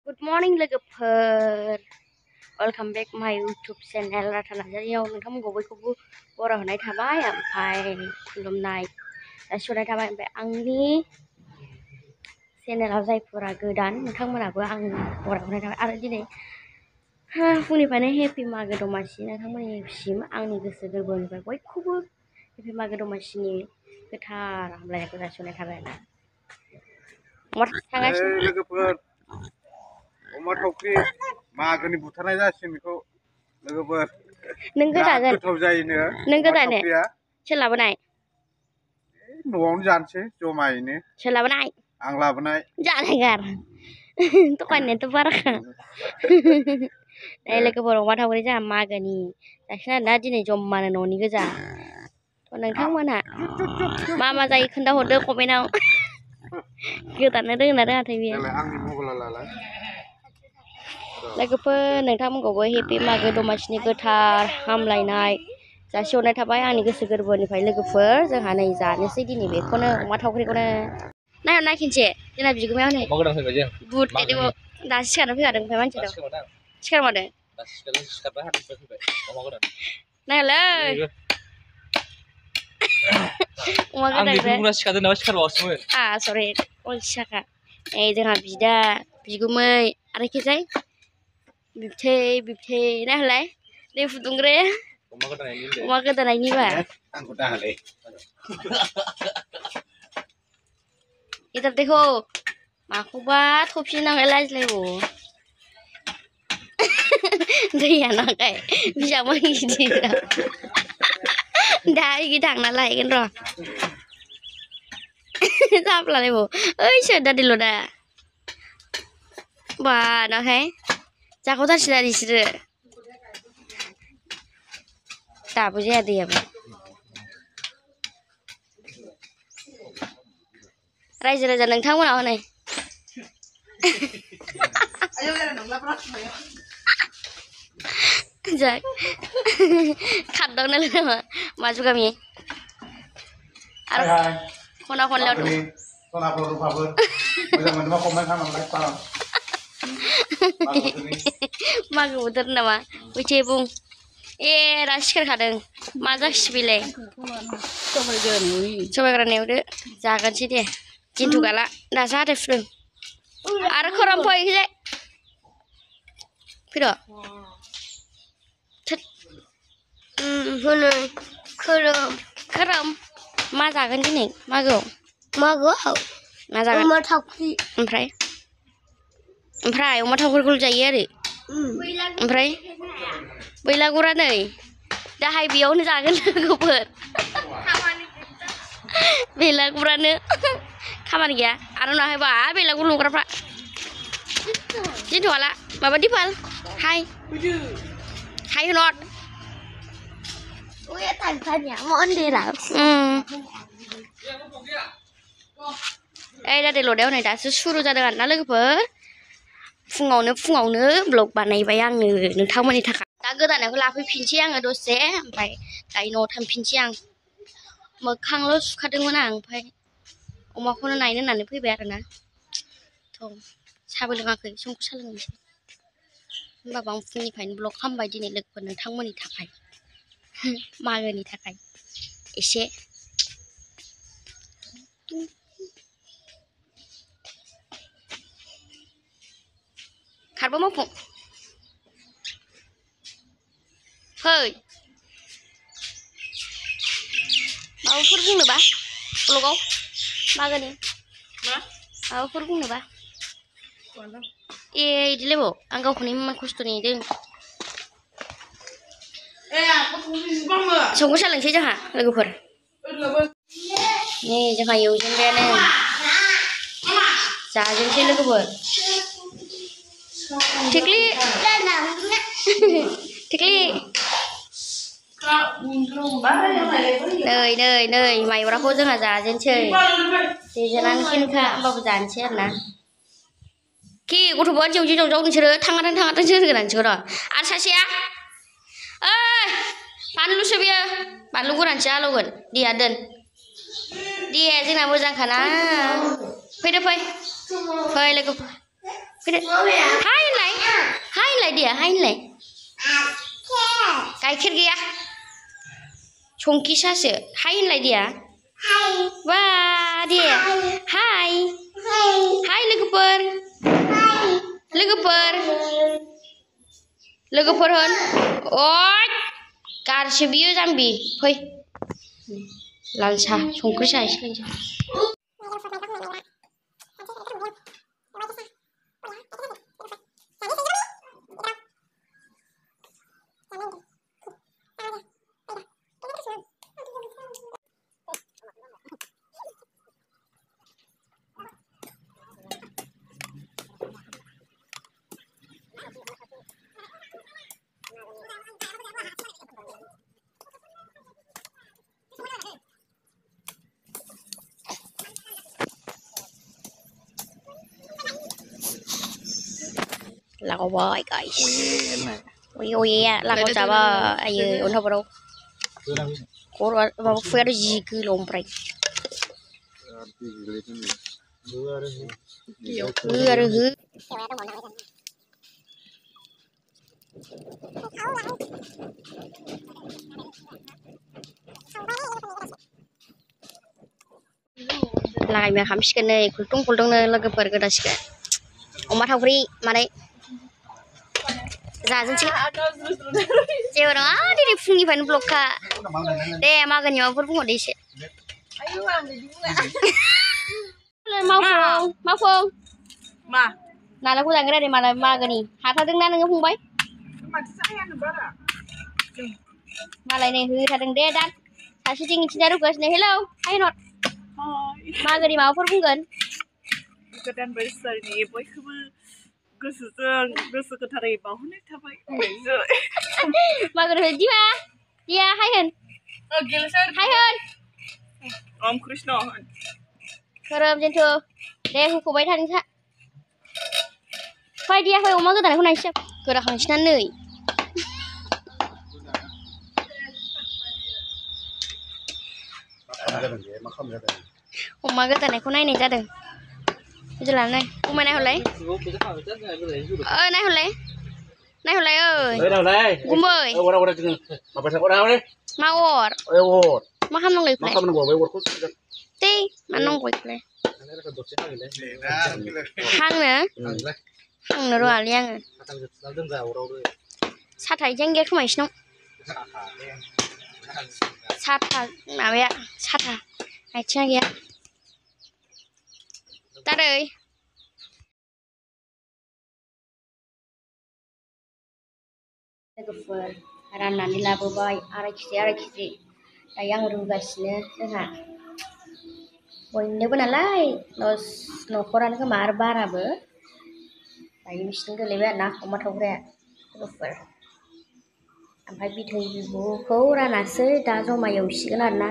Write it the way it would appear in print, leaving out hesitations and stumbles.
Good morning लोगोफोर welcome back my YouTube channel Ratha नार्जारियाव नोंथांमोनखौ बयखौबो बराय हरनाय थाबाय ओमफ्राय खुलुमनाय जासिहरनाय थाबाय ओमफ्राय आंनि चेनेलाव जायफोरा गोदान नोंथांमोनाबो आं बराय हरनाय थाबाय आरो दिनै फुंनिफ्रायनो हेपि मागो दमासि नोंथांमोननिसिम आंनि गोसो गोरबोनिफ्राय बयखौबो हेपि मागो दमासिनि गोथार हामलायनायखौ जासिहरनाय थाबाय लोगोफोर अमा थावख्रि मागोनि बुथारनाय जासिगोन बेखौ लोगोफोर नों गोदागोन गोथाव जायोनो नों गोदानो सोर लाबोनाय न'आवनो जानोसै जमायैनो सोर लाबोनाय आं लाबोनाय जानाय गार दखाननियाथ' बाराखा लोगोफोर अमा थावख्रि जोंहा मागोनि जासिगोन आरोना दिनै जमानो न'नि गोजा थ' नोंथांमोनहा मा मा जायो खोन्थाहरदो कमेन्टआव गोदानो रोङोना रोङाथाय बेयो आंनि मबाइलाव लालाय लोगोफोर नोंथांमोनखौबो हेपि मागो दमासिनि गोथार हामलायनाय जासिहरनाय थाबाय आंनि गोसो गोरबोनिफ्राय लोगोफोर जोंहा नै जानोसै दिनै बेखौनो अमा थावख्रिखौनो नायखिनसे जोंना बिगुमाया हनै बुट गायदों दासो सिखारना फैखादों ओमफ्राय मानसिया सिखारमारदों नायलाय अमा गोदान सरि अलसियाखा नै जोंहा बिदा बिगुमै आरो खिजाय बिबथै नायलाय दै फुदुंग्राया अमा गोदानायनिबा इधर देखो माखौबा थफि नांलाय लाजिलायबावो दैया नांखाय बिजाबा गिदिर दा इखि थांना लायगोन र' जाफ्लालायबावो ओइ सोर दादिल' दा बा नाहाय जाखावथारसै दा बिसोरो दाबो जाया दैयाबो रायजो राजा नोंथांमोना हनै खारदावनो नामा माजु गामि आरो खना खनलायाव मागो बोथोर नामा बैथे बुं ए दा सिखारखादों मा जाखिसै बेलाय सबाइग्रा नेवदो जागोनसै दे गिन्थु गाला दासो हाथाय फुदों आरो खोरोम फैखैजाय फैद' खोरोम मा जागोन दिनै मागोआव मा जागोन अमा थावख्रि ओमफ्राय अमा थावख्रिखौल' जायो आरो ओमफ्राय बैलागुरा नै दाहाय बेयावनो जागोन लोगोफोर बेलागुरानो खामानि गैया आरो उनावहाय बा बेलागुर लुग्राफ्रा जिन्थुआला माबा दिपाल हाय नट ओइ दादै लदायाव नै दासो सुरु जादों आरोना लोगोफोर फुङावनो ब्लग बानायबाय आङो नोंथांमोननि थाखाय दा गोदानायखौ लाफैफिनसै आङो दसे ओमफ्राय दायो न'आव थांफिनसै आं मोखांल' सुखादोंमोन आं ओमफ्राय अमाखौनो नायनो होननानै फैबाय आरोना थ' साबो लोङाखै संख्रि सा लोंनोसै होमबाबो आं फुंनिफ्रायनो ब्लग खालामबाय दिनै लोगोफोर नोंथांमोननि थाखाय मागोनि थाखाय एसे खारबो मावफुं फै माबाफोर बुंनोबा ब्लगाव मागोनि माबाफोर बुंनोबा ए इदिलायबाव आं गावखौनो इमान खस्थ' नेदों संख्रि सा लोंसै जोंहा लोगोफोर नै जोंहा एवजेनबायानो जाजोबसै लोगोफोर थिख्लि नै माइब्राखौ जोंहा जाजेनसै देजेनानैखिनोखा होमबाबो जानोसै आरोना कि गथ'फोर जेवजाव नोंसोरो थाङाथों होनगोन नोंसोर र' आरो सासेया ओइ बानलुसो बियो बानलु गोरानसो आलौगोन देया दोन दे जोंना मोजांखाना फैदो फै लोगोफोर हायलाय दे हायलाय गाइखेर गैया संखि सासो हाय होनलाय दिया वा दे हाय हाय लोगोफोर होन अय गारसो बियो जाम्बि फै लाल साहा संख्रि साहा एसे लोंसै là boy guys ui ui là con chả ba ai ôn học đâu cố rồi mà phê được gì cứ lồng bậy cứ rồi hứ lại mẹ khám xịt này cuối tung này là cái bờ cái đó xịt ông bắt học đi mà đấy ra dân chị chiều đó đi đi phun đi phải block cả để mà gần nhau vẫn cũng ở đây sẽ mau phun mà là cô rằng cái này mà gần đi hạt thao đứng đang phun bấy mà lại này hư thao đứng đê đan thao sẽ chinh ra được cái này hello hay nọt mà gần đi mau phun gần गोदान बोसोरनि बयखौबो गोसो गोथारै बावहरनाय थाबाय मागोर दिया दिया हाय होन हाय होन ओम कृष्ण होन खोरोम जेन्थु दे हुखुबाय थानो सा फै दिया फै अमा गोदानखौ नायसै गोदाखांसिना नै अमा गोदानखौ नायनाय जादों Jalan này, hôm nay hồi lấy, này hồi lấy ơi, gum ơi, mau or, mau ham nong lấy play, tê, mà nong quậy play, hang nữa rồi liang, sát thấy danh ghét không mày xong, sát thà, nào vậy, sát thà, hay chơi ghét. Ta đây राननानै लाबोबाय आराय केजि दायो आं रुगासिनो जोंहा बयनोबो नालाय न'खरानो खोमा आरो बाराबो दायो बिसिनो गोलैबाय आरोना अमा थावख्रिया लोगोफोर ओमफ्राय बिथै बिबुखौ रानासै दा जमा एवसिगोन आरोना